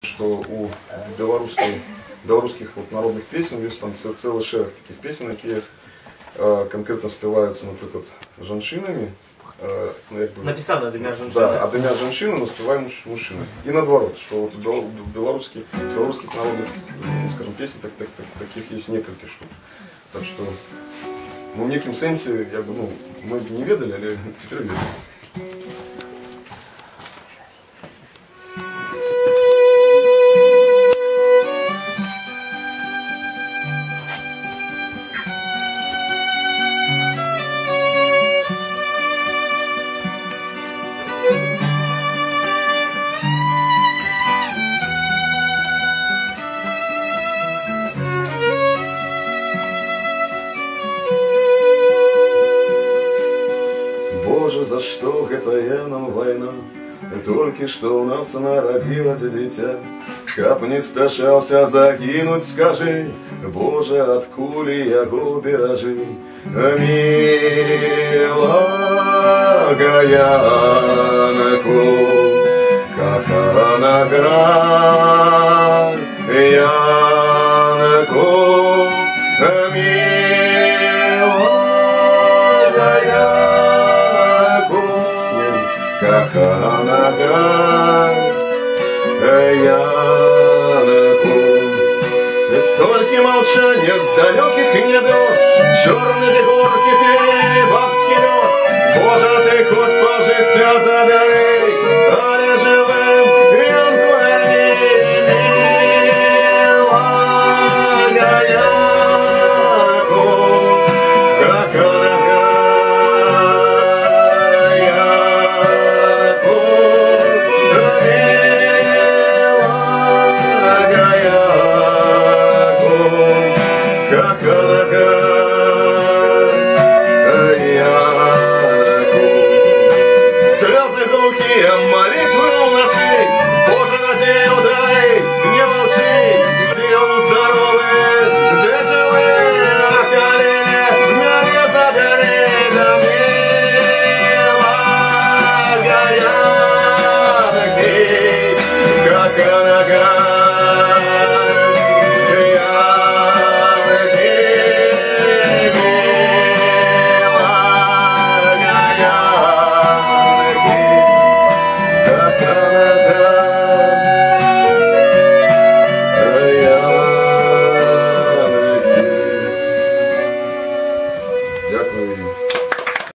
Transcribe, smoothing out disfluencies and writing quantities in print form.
Что у белорусских вот народных песен есть там целый шерх таких песен, які конкретно співаються, наприклад, жанчинами. Написано двумя женщинами. Да, а двумя женщинами, но спеваем мужчины. И наоборот, что вот у белорусских народных, скажем, песен таких есть несколько штук. Так что, ну, в неким сенсе, я бы, ну, мы не ведали, але теперь ведаем. Боже, за что гэтая нам война? Толькі што ў нас нарадзілася дзіця, каб не спяшаўся загінуць, скажы, Боже, ад кулі яго беражы. Милага Янку, каханага Янку, милага Янку, каханага Янку. Толькі молчание с далеких небес, черные горки ты, бабский лес. Боже, ты хоть по життя забери, але живем я